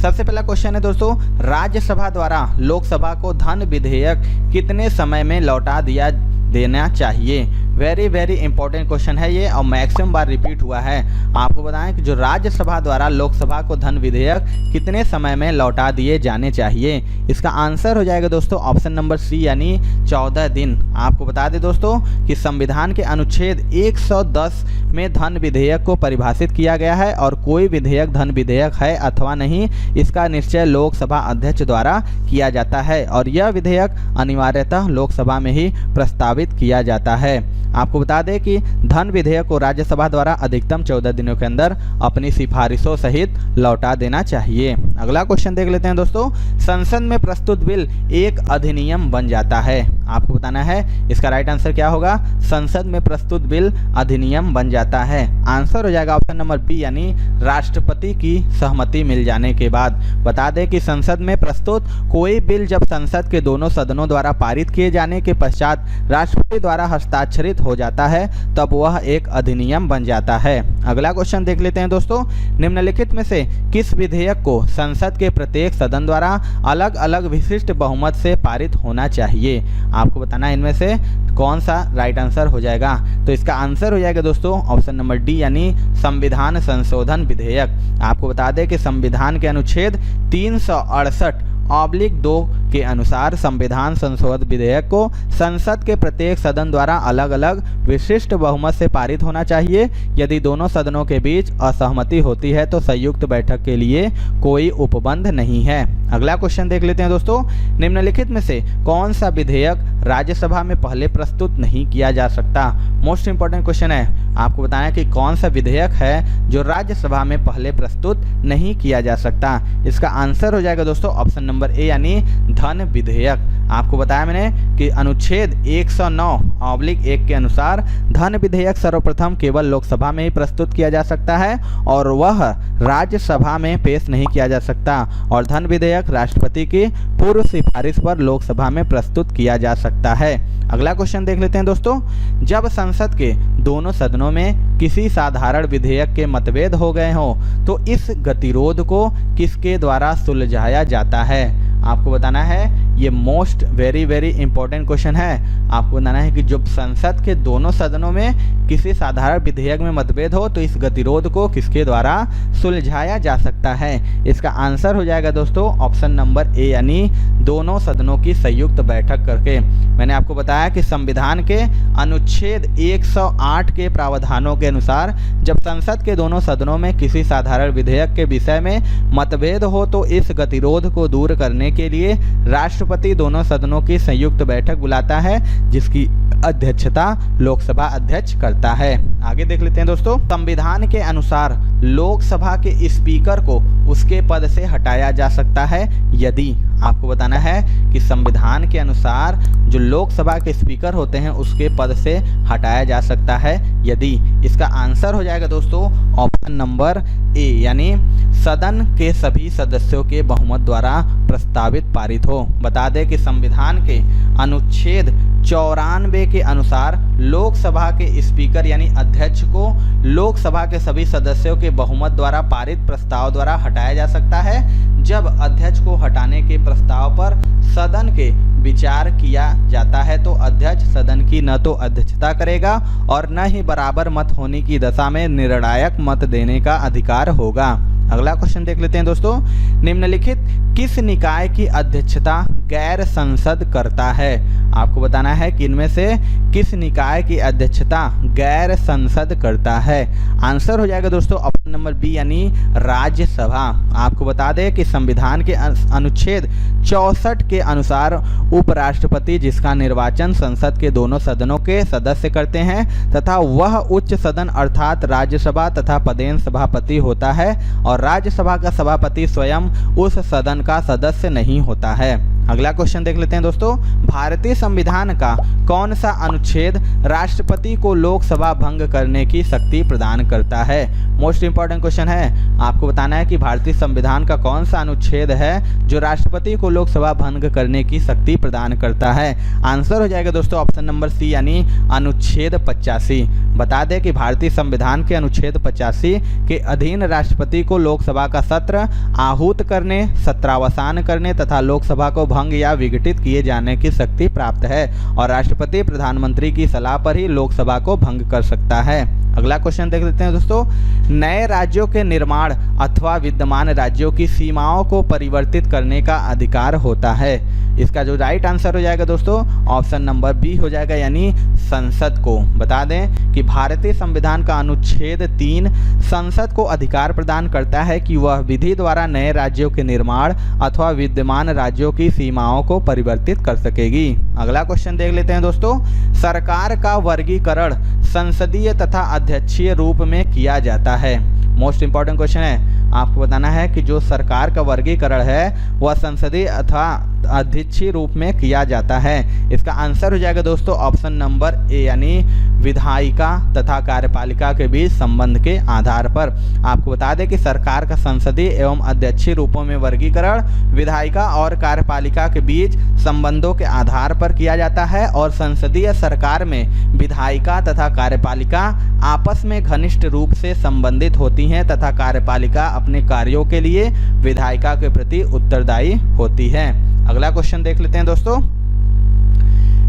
सबसे पहला क्वेश्चन है दोस्तों, राज्यसभा द्वारा लोकसभा को धन विधेयक कितने समय में लौटा देना चाहिए। वेरी इंपॉर्टेंट क्वेश्चन है ये और मैक्सिमम बार रिपीट हुआ है। आपको बताएं कि जो राज्यसभा द्वारा लोकसभा को धन विधेयक कितने समय में लौटा दिए जाने चाहिए। इसका आंसर हो जाएगा दोस्तों ऑप्शन नंबर सी यानी 14 दिन। आपको बता दें दोस्तों कि संविधान के अनुच्छेद 110 में धन विधेयक को परिभाषित किया गया है और कोई विधेयक धन विधेयक है अथवा नहीं, इसका निश्चय लोकसभा अध्यक्ष द्वारा किया जाता है और यह विधेयक अनिवार्यतः लोकसभा में ही प्रस्तावित किया जाता है। आपको बता दें कि धन विधेयक को राज्यसभा द्वारा अधिकतम 14 दिनों के अंदर अपनी सिफारिशों सहित लौटा देना चाहिए। अगला क्वेश्चन देख लेते हैं दोस्तों, संसद में प्रस्तुत बिल एक अधिनियम बन जाता है। आपको बताना है इसका राइट आंसर क्या होगा। संसद में प्रस्तुत बिल अधिनियम बन जाता है। आंसर हो जाएगा ऑप्शन नंबर बी यानी राष्ट्रपति की सहमति मिल जाने के बाद। बता दें कि संसद में प्रस्तुत कोई बिल जब संसद के दोनों सदनों द्वारा पारित किए जाने के पश्चात राष्ट्रपति द्वारा हस्ताक्षरित हो जाता है तब वह एक अधिनियम बन जाता है। अगला क्वेश्चन देख लेते हैं दोस्तों, निम्नलिखित में से किस विधेयक को संसद के प्रत्येक सदन द्वारा अलग अलग विशिष्ट बहुमत से पारित होना चाहिए। आपको बताना है इनमें से कौन सा राइट आंसर हो जाएगा। तो इसका आंसर हो जाएगा दोस्तों ऑप्शन नंबर डी यानी संविधान संशोधन विधेयक। आपको बता दें कि संविधान के अनुच्छेद 368/2 के अनुसार संविधान संशोधन विधेयक को संसद के प्रत्येक सदन द्वारा अलग अलग विशिष्ट बहुमत से पारित होना चाहिए। यदि दोनों सदनों के बीच असहमति होती है तो संयुक्त बैठक के लिए कोई उपबंध नहीं है। अगला क्वेश्चन देख लेते हैं दोस्तों, निम्नलिखित में से कौन सा विधेयक राज्यसभा में पहले प्रस्तुत नहीं किया जा सकता। मोस्ट इंपॉर्टेंट क्वेश्चन है। आपको बताना कि कौन सा विधेयक है जो राज्यसभा में पहले प्रस्तुत नहीं किया जा सकता। इसका आंसर हो जाएगा दोस्तों ऑप्शन नंबर ए यानी धन विधेयक। आपको बताया मैंने कि अनुच्छेद 109/1 के अनुसार धन विधेयक सर्वप्रथम केवल लोकसभा में ही प्रस्तुत किया जा सकता है और वह राज्यसभा में पेश नहीं किया जा सकता और धन विधेयक राष्ट्रपति की पूर्व सिफारिश पर लोकसभा में प्रस्तुत किया जा सकता है। अगला क्वेश्चन देख लेते हैं दोस्तों, जब संसद के दोनों सदनों में किसी साधारण विधेयक के मतभेद हो गए हों तो इस गतिरोध को किसके द्वारा सुलझाया जाता है। आपको बताना है ये मोस्ट वेरी इंपॉर्टेंट क्वेश्चन है। आपको बताना है कि जब संसद के दोनों सदनों में किसी साधारण विधेयक में मतभेद हो तो इस गतिरोध को किसके द्वारा सुलझाया जा सकता है। इसका आंसर हो जाएगा दोस्तों ऑप्शन नंबर ए यानी दोनों सदनों की संयुक्त बैठक करके। मैंने आपको बताया कि संविधान के अनुच्छेद 108 के प्रावधानों के अनुसार जब संसद के दोनों सदनों में किसी साधारण विधेयक के विषय में मतभेद हो तो इस गतिरोध को दूर करने के लिए राष्ट्रपति दोनों सदनों की संयुक्त बैठक बुलाता है जिसकी अध्यक्षता लोकसभा अध्यक्ष करता है। आगे देख लेते हैं दोस्तों, संविधान के अनुसार लोकसभा के स्पीकर को उसके पद से हटाया जा सकता है यदि। आपको बताना है कि संविधान के अनुसार जो लोकसभा के स्पीकर होते हैं उसके पद से हटाया जा सकता है यदि। इसका आंसर हो जाएगा दोस्तों ऑप्शन नंबर ए यानी सदन के सभी सदस्यों के बहुमत द्वारा प्रस्तावित पारित हो। बता दें कि संविधान के अनुच्छेद 94 के अनुसार लोकसभा के स्पीकर यानी अध्यक्ष को लोकसभा के सभी सदस्यों के बहुमत द्वारा पारित प्रस्ताव द्वारा हटाया जा सकता है। जब अध्यक्ष को हटाने के प्रस्ताव पर सदन के विचार किया जाता है तो अध्यक्ष सदन की न तो अध्यक्षता करेगा और न ही बराबर मत होने की दशा में निर्णायक मत देने का अधिकार होगा। अगला क्वेश्चन देख लेते हैं दोस्तों, निम्नलिखित किस निकाय की अध्यक्षता गैर संसद करता है। आपको बताना है कि इनमें से किस निकाय की अध्यक्षता गैर संसद करता है। आंसर हो जाएगा दोस्तों ऑप्शन नंबर बी यानी राज्यसभा। आपको बता दें कि संविधान के अनुच्छेद 64 के अनुसार उपराष्ट्रपति जिसका निर्वाचन संसद के दोनों सदनों के सदस्य करते हैं तथा वह उच्च सदन अर्थात राज्यसभा तथा पदेन सभापति होता है और राज्यसभा का सभापति स्वयं उस सदन का सदस्य नहीं होता है। अगला क्वेश्चन देख लेते हैं दोस्तों, भारतीय संविधान का कौन सा अनुच्छेद राष्ट्रपति को लोकसभा भंग करने की शक्ति प्रदान करता है? मोस्ट इंपॉर्टेंट क्वेश्चन है, आपको बताना है कि भारतीय संविधान का कौन सा अनुच्छेद है जो राष्ट्रपति को लोकसभा भंग करने की शक्ति प्रदान करता है। आंसर हो जाएगा दोस्तों ऑप्शन नंबर सी यानी अनुच्छेद 85। बता दें कि भारतीय संविधान के अनुच्छेद 85 के अधीन राष्ट्रपति को लोकसभा का सत्र आहूत करने, सत्रावसान करने तथा लोकसभा को भंग या विघटित किए जाने की शक्ति प्राप्त है और राष्ट्रपति प्रधानमंत्री की सलाह पर ही लोकसभा को भंग कर सकता है। अगला क्वेश्चन देख लेते हैं दोस्तों, नए राज्यों के निर्माण अथवा विद्यमान राज्यों की सीमाओं को परिवर्तित करने का अधिकार होता है। इसका जो राइट आंसर हो जाएगा दोस्तों ऑप्शन नंबर बी हो जाएगा यानी संसद को। बता दें कि भारतीय संविधान का अनुच्छेद 3 संसद को अधिकार प्रदान करता है कि वह विधि द्वारा नए राज्यों के निर्माण अथवा विद्यमान राज्यों की सीमाओं को परिवर्तित कर सकेगी। अगला क्वेश्चन देख लेते हैं दोस्तों, सरकार का वर्गीकरण संसदीय तथा अध्यक्षीय रूप में किया जाता है। मोस्ट इंपॉर्टेंट क्वेश्चन है, आपको बताना है कि जो सरकार का वर्गीकरण है वह संसदीय अथवा अध्यक्षीय रूप में किया जाता है। इसका आंसर हो जाएगा दोस्तों ऑप्शन नंबर ए यानी विधायिका तथा कार्यपालिका के बीच संबंध के आधार पर। आपको बता दें कि सरकार का संसदीय एवं अध्यक्षीय रूपों में वर्गीकरण विधायिका और कार्यपालिका के बीच संबंधों के आधार पर किया जाता है और संसदीय सरकार में विधायिका तथा कार्यपालिका आपस में घनिष्ठ रूप से संबंधित होती हैं तथा कार्यपालिका अपने कार्यों के लिए विधायिका के प्रति उत्तरदायी होती है। अगला क्वेश्चन देख लेते हैं दोस्तों,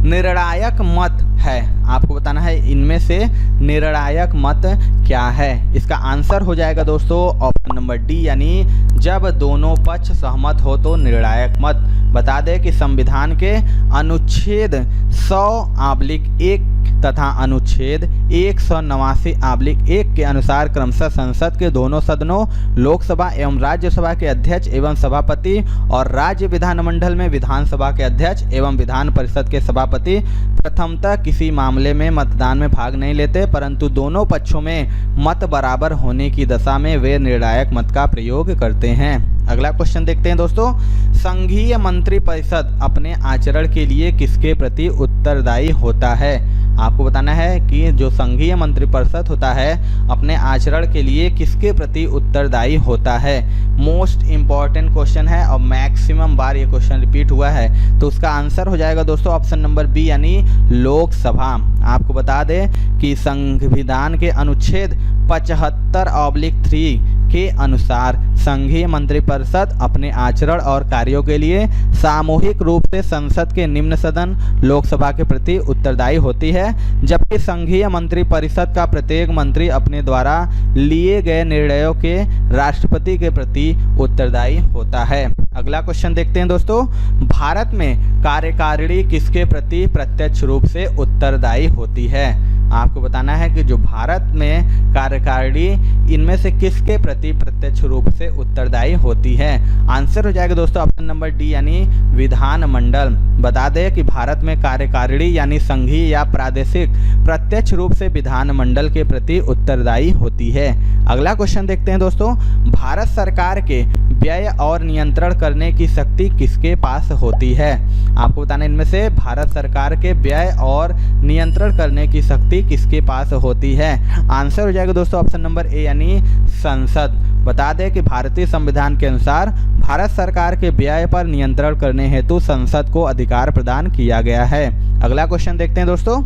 निर्णायक मत है, आपको बताना है इनमें से निर्णायक मत क्या है। इसका आंसर हो जाएगा दोस्तों ऑप्शन नंबर डी यानी जब दोनों पक्ष सहमत हो तो निर्णायक मत। बता दें कि संविधान के अनुच्छेद 100/1 तथा अनुच्छेद 189/1 के अनुसार क्रमशः संसद के दोनों सदनों लोकसभा एवं राज्यसभा के अध्यक्ष एवं सभापति और राज्य विधानमंडल में विधानसभा के अध्यक्ष एवं विधान परिषद के सभापति प्रथमतः किसी मामले में मतदान में भाग नहीं लेते, परंतु दोनों पक्षों में मत बराबर होने की दशा में वे निर्णायक मत का प्रयोग करते हैं। अगला क्वेश्चन देखते हैं दोस्तों, संघीय मंत्रिपरिषद अपने आचरण के लिए किसके प्रति उत्तरदायी होता है? आपको बताना है कि जो संघीय मंत्रिपरिषद होता है अपने आचरण के लिए किसके प्रति उत्तरदायी होता है। मोस्ट इम्पॉर्टेंट क्वेश्चन है और मैक्सिमम बार ये क्वेश्चन रिपीट हुआ है, तो उसका आंसर हो जाएगा दोस्तों ऑप्शन नंबर बी यानी लोकसभा। आपको बता दें कि संविधान के अनुच्छेद 75/3 के अनुसार संघीय मंत्रिपरिषद अपने आचरण और कार्यों के लिए सामूहिक रूप से संसद के निम्न सदन लोकसभा के प्रति उत्तरदायी होती है, जबकि संघीय मंत्रिपरिषद का प्रत्येक मंत्री अपने द्वारा लिए गए निर्णयों के राष्ट्रपति के प्रति उत्तरदायी होता है। अगला क्वेश्चन देखते हैं दोस्तों, भारत में कार्यकारिणी किसके प्रति प्रत्यक्ष रूप से उत्तरदायी होती है? आपको बताना है कि जो भारत में कार्यकारिणी इनमें से किसके प्रति प्रत्यक्ष रूप से उत्तरदायी होती है। आंसर हो जाएगा दोस्तों ऑप्शन नंबर डी यानी विधानमंडल। बता दें कि भारत में कार्यकारिणी यानी संघीय या प्रादेशिक प्रत्यक्ष रूप से विधानमंडल के प्रति उत्तरदायी होती है। अगला क्वेश्चन देखते हैं दोस्तों, भारत सरकार के व्यय और नियंत्रण करने की शक्ति किसके पास होती है? आपको बताना इनमें से भारत सरकार के व्यय और नियंत्रण करने की शक्ति किसके पास होती है। आंसर हो जाएगा दोस्तों ऑप्शन नंबर ए यानी संसद। बता दें कि भारतीय संविधान के अनुसार भारत सरकार के व्यय पर नियंत्रण करने हेतु संसद को अधिकार प्रदान किया गया है। अगला क्वेश्चन देखते हैं दोस्तों,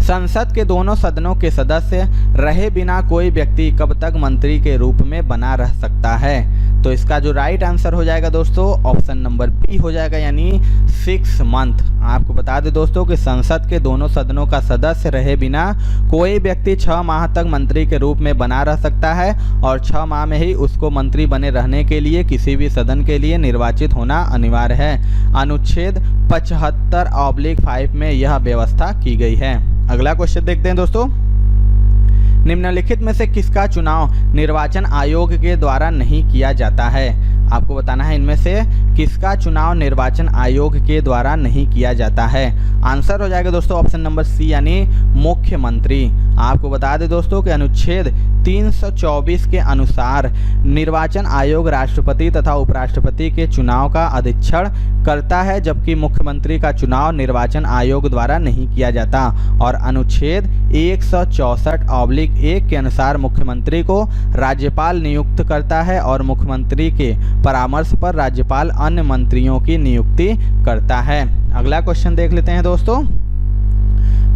संसद के दोनों सदनों के सदस्य रहे बिना कोई व्यक्ति कब तक मंत्री के रूप में बना रह सकता है? तो इसका जो राइट आंसर हो जाएगा दोस्तों ऑप्शन नंबर बी हो जाएगा यानी 6 मंथ। आपको बता दें दोस्तों कि संसद के दोनों सदनों का सदस्य रहे बिना कोई व्यक्ति 6 माह तक मंत्री के रूप में बना रह सकता है और 6 माह में ही उसको मंत्री बने रहने के लिए किसी भी सदन के लिए निर्वाचित होना अनिवार्य है। अनुच्छेद 75/5 में यह व्यवस्था की गई है। अगला क्वेश्चन देखते हैं दोस्तों, निम्नलिखित में से किसका चुनाव निर्वाचन आयोग के द्वारा नहीं किया जाता है? आपको बताना है इनमें से किसका चुनाव निर्वाचन आयोग के द्वारा नहीं किया जाता है। आंसर हो जाएगा दोस्तों ऑप्शन नंबर सी यानी मुख्यमंत्री। आपको बता दें दोस्तों कि अनुच्छेद 324 के अनुसार निर्वाचन आयोग राष्ट्रपति तथा उपराष्ट्रपति के चुनाव का अधीक्षण करता है, जबकि मुख्यमंत्री का चुनाव निर्वाचन आयोग द्वारा नहीं किया जाता। और अनुच्छेद 164/1 के अनुसार मुख्यमंत्री को राज्यपाल नियुक्त करता है और मुख्यमंत्री के परामर्श पर राज्यपाल अन्य मंत्रियों की नियुक्ति करता है। अगला क्वेश्चन देख लेते हैं दोस्तों।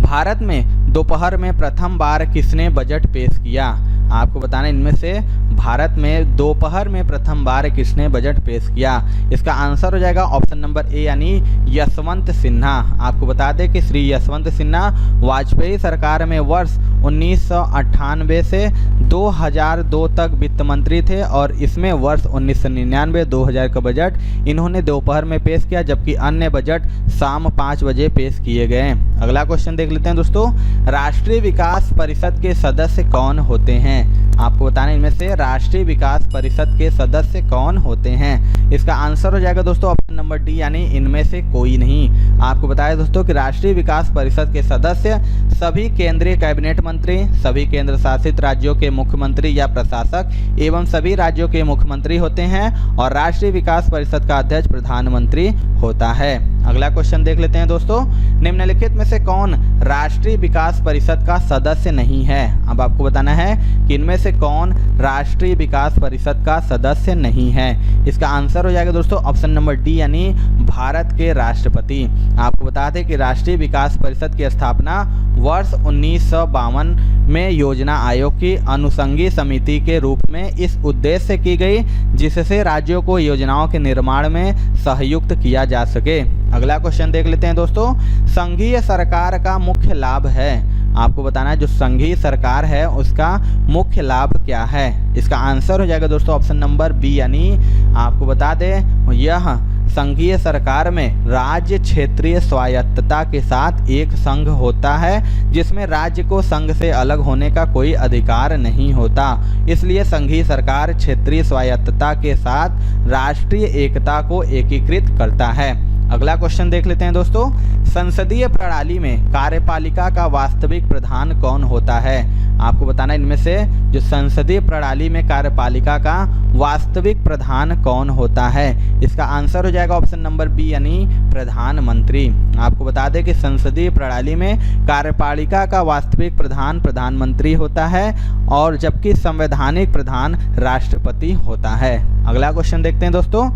भारत में दोपहर में प्रथम बार किसने बजट पेश किया? आपको बताना इनमें से भारत में दोपहर में प्रथम बार किसने बजट पेश किया। इसका आंसर हो जाएगा ऑप्शन नंबर ए यानी यशवंत सिन्हा। आपको बता दें कि श्री यशवंत सिन्हा वाजपेयी सरकार में वर्ष 1998 से 2002 तक वित्त मंत्री थे और इसमें वर्ष 1999-2000 का बजट इन्होंने दोपहर में पेश किया, जबकि अन्य बजट शाम 5 बजे पेश किए गए। अगला क्वेश्चन देख लेते हैं दोस्तों। राष्ट्रीय विकास परिषद के सदस्य कौन होते हैं? आपको बताना इनमें से राष्ट्रीय विकास परिषद के सदस्य कौन होते हैं। इसका आंसर हो जाएगा दोस्तों ऑप्शन नंबर डी यानी इनमें से कोई नहीं। आपको बताया दोस्तों कि राष्ट्रीय विकास परिषद के सदस्य सभी केंद्रीय कैबिनेट मंत्री, सभी केंद्र शासित राज्यों के मुख्यमंत्री या प्रशासक एवं सभी राज्यों के मुख्यमंत्री होते हैं और राष्ट्रीय विकास परिषद का अध्यक्ष प्रधानमंत्री होता है। अगला क्वेश्चन देख लेते हैं दोस्तों। निम्नलिखित में से कौन राष्ट्रीय विकास परिषद का सदस्य नहीं है? अब आपको बताना है कि इनमें से कौन राष्ट्रीय विकास परिषद का सदस्य नहीं है। इसका आंसर हो जाएगा दोस्तों ऑप्शन नंबर डी यानी भारत के राष्ट्रपति। आपको बता दें कि राष्ट्रीय विकास परिषद की स्थापना वर्ष 1952 में योजना आयोग की अनुषंगी समिति के रूप में इस उद्देश्य से की गई जिससे राज्यों को योजनाओं के निर्माण में सहयुक्त किया जा सके। अगला क्वेश्चन देख लेते हैं दोस्तों। संघीय सरकार का मुख्य लाभ है। आपको बताना है जो संघीय सरकार है उसका मुख्य लाभ क्या है। इसका आंसर हो जाएगा दोस्तों ऑप्शन नंबर बी यानी आपको बता दें यह संघीय सरकार में राज्य क्षेत्रीय स्वायत्तता के साथ एक संघ होता है जिसमें राज्य को संघ से अलग होने का कोई अधिकार नहीं होता। इसलिए संघीय सरकार क्षेत्रीय स्वायत्तता के साथ राष्ट्रीय एकता को एकीकृत करता है। अगला क्वेश्चन देख लेते हैं दोस्तों। संसदीय प्रणाली में कार्यपालिका का वास्तविक प्रधान कौन होता है? आपको बताना इनमें से जो संसदीय प्रणाली में कार्यपालिका का वास्तविक प्रधान कौन होता है। इसका आंसर हो जाएगा ऑप्शन नंबर बी यानी प्रधानमंत्री। आपको बता दें कि संसदीय प्रणाली में कार्यपालिका का वास्तविक प्रधान प्रधानमंत्री होता है और जबकि संवैधानिक प्रधान राष्ट्रपति होता है। अगला क्वेश्चन देखते हैं दोस्तों।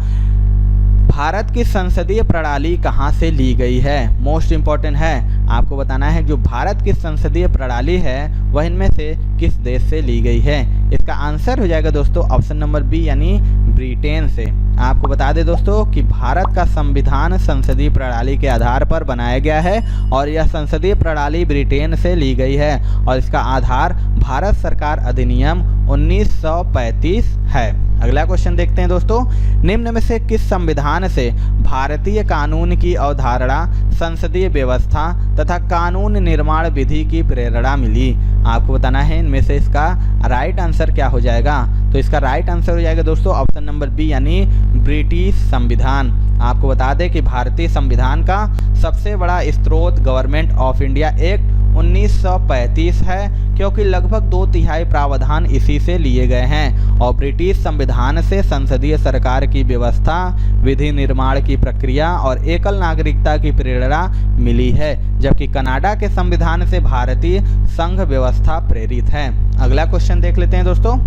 भारत की संसदीय प्रणाली कहाँ से ली गई है? मोस्ट इम्पॉर्टेंट है। आपको बताना है जो भारत की संसदीय प्रणाली है वह इनमें से किस देश से ली गई है। इसका आंसर हो जाएगा दोस्तों ऑप्शन नंबर बी यानी ब्रिटेन से। आपको बता दें दोस्तों कि भारत का संविधान संसदीय प्रणाली के आधार पर बनाया गया है और यह संसदीय प्रणाली ब्रिटेन से ली गई है और इसका आधार भारत सरकार अधिनियम 1935 है। अगला क्वेश्चन देखते हैं दोस्तों। निम्न में से किस संविधान से भारतीय कानून की अवधारणा, संसदीय व्यवस्था तथा कानून निर्माण विधि की प्रेरणा मिली? आपको बताना है इनमें से इसका राइट आंसर क्या हो जाएगा। तो इसका राइट आंसर हो जाएगा दोस्तों ऑप्शन नंबर बी यानी ब्रिटिश संविधान। आपको बता दें कि भारतीय संविधान का सबसे बड़ा स्रोत गवर्नमेंट ऑफ इंडिया एक्ट 1935 है क्योंकि लगभग 2/3 प्रावधान इसी से लिए गए हैं और ब्रिटिश संविधान से संसदीय सरकार की व्यवस्था, विधि निर्माण की प्रक्रिया और एकल नागरिकता की प्रेरणा मिली है, जबकि कनाडा के संविधान से भारतीय संघ व्यवस्था प्रेरित है। अगला क्वेश्चन देख लेते हैं दोस्तों।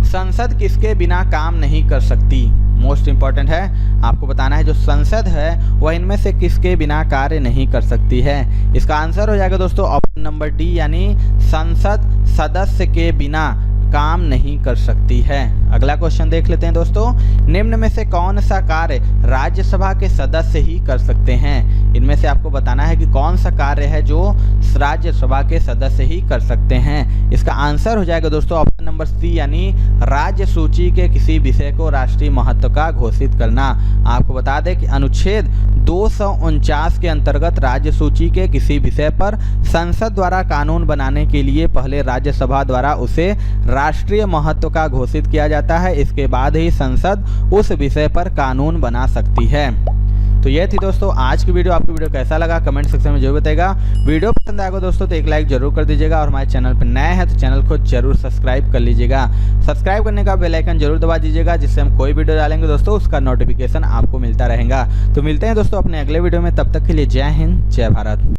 संसद किसके बिना काम नहीं कर सकती? मोस्ट इम्पॉर्टेंट है। आपको बताना है जो संसद है वह इनमें से किसके बिना कार्य नहीं कर सकती है। इसका आंसर हो जाएगा दोस्तों ऑप्शन नंबर डी यानी संसद सदस्य के बिना काम नहीं कर सकती है। अगला क्वेश्चन देख लेते हैं दोस्तों। निम्न में से कौन सा कार्य राज्यसभा के सदस्य ही कर सकते हैं? इनमें से आपको बताना है कि कौन सा कार्य है जो राज्यसभा के सदस्य ही कर सकते हैं। इसका आंसर हो जाएगा दोस्तों ऑप्शन नंबर सी यानी राज्य सूची के किसी विषय को राष्ट्रीय महत्व का घोषित करना। आपको बता दें कि अनुच्छेद 249 के अंतर्गत राज्य सूची के किसी विषय पर संसद द्वारा कानून बनाने के लिए पहले राज्यसभा द्वारा उसे राष्ट्रीय महत्व का घोषित किया जाता है। इसके बाद ही संसद उस विषय पर कानून बना सकती है। तो ये थी दोस्तों आज की वीडियो। आपको वीडियो कैसा लगा कमेंट सेक्शन में जरूर बताइएगा। वीडियो पसंद आएगा दोस्तों तो एक लाइक जरूर कर दीजिएगा और हमारे चैनल पर नए हैं तो चैनल को जरूर सब्सक्राइब कर लीजिएगा। सब्सक्राइब करने का बेल आइकन जरूर दबा दीजिएगा जिससे हम कोई वीडियो डालेंगे दोस्तों उसका नोटिफिकेशन आपको मिलता रहेगा। तो मिलते हैं दोस्तों अपने अगले वीडियो में, तब तक के लिए जय हिंद जय भारत।